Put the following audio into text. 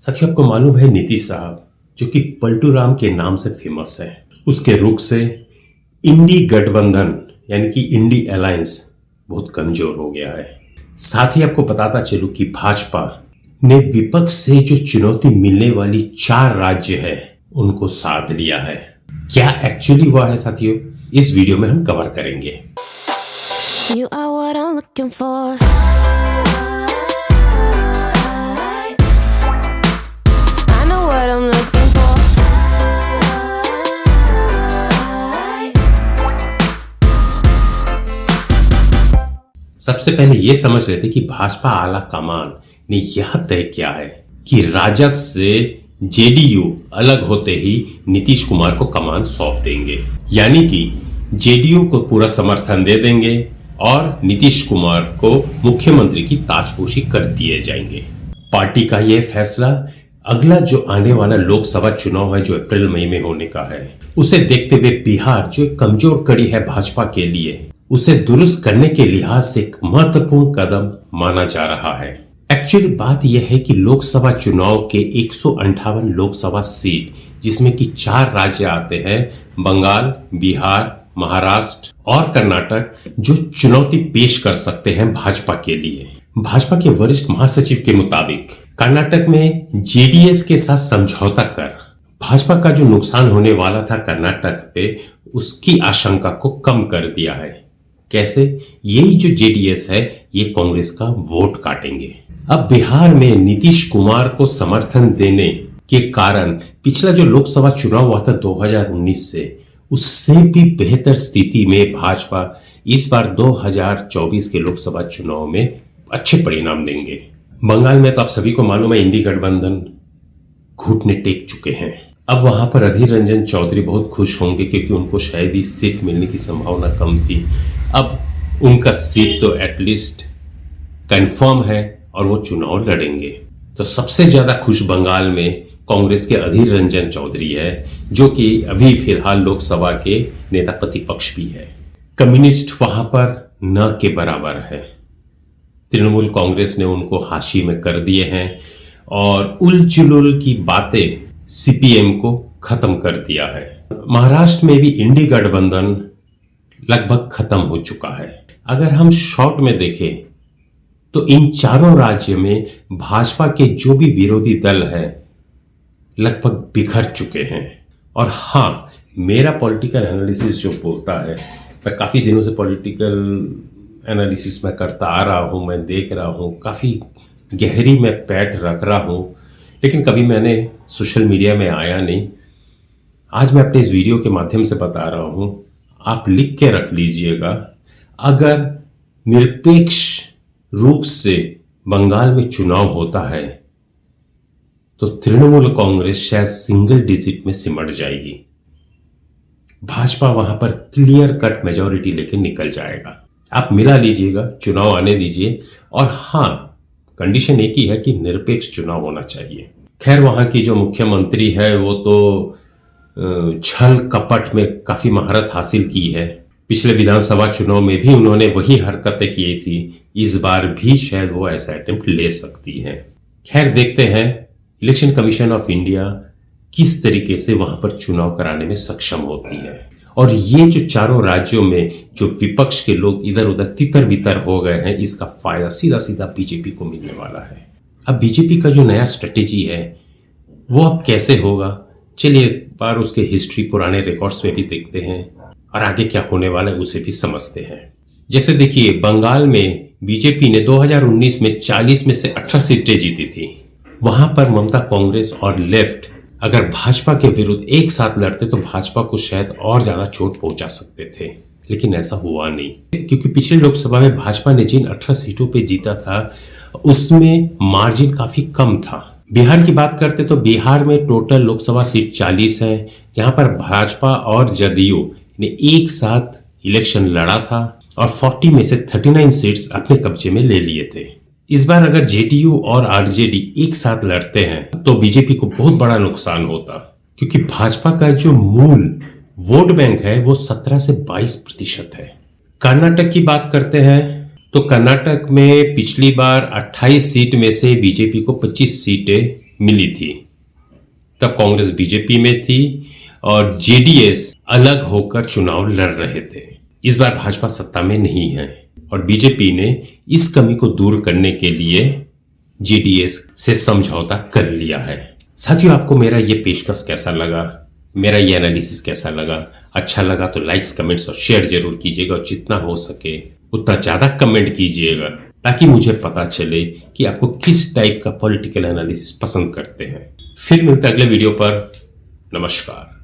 साथियों, आपको मालूम है नीतीश साहब जो कि पलटू राम के नाम से फेमस है, उसके रुख से इंडी गठबंधन यानी कि इंडी अलायंस बहुत कमजोर हो गया है। साथ ही आपको बताता चलूं कि भाजपा ने विपक्ष से जो चुनौती मिलने वाली 4 राज्य है उनको साध लिया है। क्या एक्चुअली हुआ है साथियों, इस वीडियो में हम कवर करेंगे। You are what I'm looking for. I know what I'm looking for. सबसे पहले ये समझ लेते कि भाजपा आला कमान ने यह तय किया है कि राजद से जेडीयू अलग होते ही नीतीश कुमार को कमान सौंप देंगे, यानी कि जेडीयू को पूरा समर्थन दे देंगे और नीतीश कुमार को मुख्यमंत्री की ताजपोशी कर दिए जाएंगे। पार्टी का यह फैसला अगला जो आने वाला लोकसभा चुनाव है जो अप्रैल मई में होने का है, उसे देखते हुए बिहार जो एक कमजोर कड़ी है भाजपा के लिए, उसे दुरुस्त करने के लिहाज से एक महत्वपूर्ण कदम माना जा रहा है। एक्चुअली बात यह है कि लोकसभा चुनाव के 158 लोकसभा सीट, जिसमें कि 4 राज्य आते हैं, बंगाल, बिहार, महाराष्ट्र और कर्नाटक, जो चुनौती पेश कर सकते हैं भाजपा के लिए। भाजपा के वरिष्ठ महासचिव के मुताबिक कर्नाटक में जेडीएस के साथ समझौता कर भाजपा का जो नुकसान होने वाला था कर्नाटक पे, उसकी आशंका को कम कर दिया है। कैसे? यही जो जेडीएस है ये कांग्रेस का वोट काटेंगे। अब बिहार में नीतीश कुमार को समर्थन देने के कारण पिछला जो लोकसभा चुनाव हुआ था 2019 से, उससे भी बेहतर स्थिति में भाजपा इस बार 2024 के लोकसभा चुनाव में अच्छे परिणाम देंगे। बंगाल में तो आप सभी को मालूम है इंडी गठबंधन घुटने टेक चुके हैं। अब वहां पर अधीर रंजन चौधरी बहुत खुश होंगे क्योंकि उनको शायद ही सीट मिलने की संभावना कम थी। अब उनका सीट तो एटलीस्ट कंफर्म है और वो चुनाव लड़ेंगे। तो सबसे ज्यादा खुश बंगाल में कांग्रेस के अधीर रंजन चौधरी है, जो कि अभी फिलहाल लोकसभा के नेता प्रतिपक्ष भी है। कम्युनिस्ट वहां पर न के बराबर है। तृणमूल कांग्रेस ने उनको हाशिए में कर दिए हैं और उलझुल की बातें सीपीएम को खत्म कर दिया है। महाराष्ट्र में भी इंडी गठबंधन लगभग खत्म हो चुका है। अगर हम शॉर्ट में देखें तो इन 4 राज्य में भाजपा के जो भी विरोधी दल है लगभग बिखर चुके हैं। और हाँ, मेरा पॉलिटिकल एनालिसिस जो बोलता है, मैं काफ़ी दिनों से पॉलिटिकल एनालिसिस में करता आ रहा हूँ, मैं देख रहा हूँ, काफ़ी गहरी मैं पैठ रख रहा हूँ, लेकिन कभी मैंने सोशल मीडिया में आया नहीं। आज मैं अपने इस वीडियो के माध्यम से बता रहा हूँ, आप लिख के रख लीजिएगा। अगर निरपेक्ष रूप से बंगाल में चुनाव होता है तो तृणमूल कांग्रेस शायद सिंगल डिजिट में सिमट जाएगी। भाजपा वहां पर क्लियर कट मेजॉरिटी लेके निकल जाएगा। आप मिला लीजिएगा, चुनाव आने दीजिए। और हाँ, कंडीशन एक ही है कि निरपेक्ष चुनाव होना चाहिए। खैर, वहां की जो मुख्यमंत्री है वो तो छल कपट में काफी महारत हासिल की है। पिछले विधानसभा चुनाव में भी उन्होंने वही हरकतें की थी। इस बार भी शायद वो ऐसा अटेम्प्ट ले सकती है। खैर, देखते हैं इलेक्शन कमीशन ऑफ इंडिया किस तरीके से वहां पर चुनाव कराने में सक्षम होती है। और ये जो 4 राज्यों में जो विपक्ष के लोग इधर उधर तितर बितर हो गए हैं, इसका फायदा सीधा सीधा बीजेपी को मिलने वाला है। अब बीजेपी का जो नया स्ट्रेटेजी है वो अब कैसे होगा, चलिए एक बार उसके हिस्ट्री पुराने रिकॉर्ड्स में भी देखते हैं और आगे क्या होने वाला है उसे भी समझते हैं। जैसे देखिए, बंगाल में बीजेपी ने 2019 में 40 में से 18 सीटें जीती थी। वहां पर ममता कांग्रेस और लेफ्ट अगर भाजपा के विरुद्ध एक साथ लड़ते तो भाजपा को शायद और ज्यादा चोट पहुंचा सकते थे, लेकिन ऐसा हुआ नहीं, क्योंकि पिछले लोकसभा में भाजपा ने जिन 18 सीटों पे जीता था उसमें मार्जिन काफी कम था। बिहार की बात करते तो बिहार में टोटल लोकसभा सीट 40 है, जहां पर भाजपा और जदयू ने एक साथ इलेक्शन लड़ा था और 40 में से 39 सीट्स अपने कब्जे में ले लिए थे। इस बार अगर जेडीयू और आरजेडी एक साथ लड़ते हैं तो बीजेपी को बहुत बड़ा नुकसान होता, क्योंकि भाजपा का जो मूल वोट बैंक है वो 17 से 22% है। कर्नाटक की बात करते हैं तो कर्नाटक में पिछली बार 28 सीट में से बीजेपी को 25 सीटें मिली थी। तब कांग्रेस बीजेपी में थी और जेडीएस अलग होकर चुनाव लड़ रहे थे। इस बार भाजपा सत्ता में नहीं है और बीजेपी ने इस कमी को दूर करने के लिए जेडीएस से समझौता कर लिया है। साथियों, आपको मेरा ये पेशकश कैसा लगा, मेरा ये एनालिसिस कैसा लगा? अच्छा लगा तो लाइक्स, कमेंट्स और शेयर जरूर कीजिएगा और जितना हो सके उतना ज्यादा कमेंट कीजिएगा ताकि मुझे पता चले कि आपको किस टाइप का पॉलिटिकल एनालिसिस पसंद करते हैं। फिर मिलते हैं अगले वीडियो पर। नमस्कार।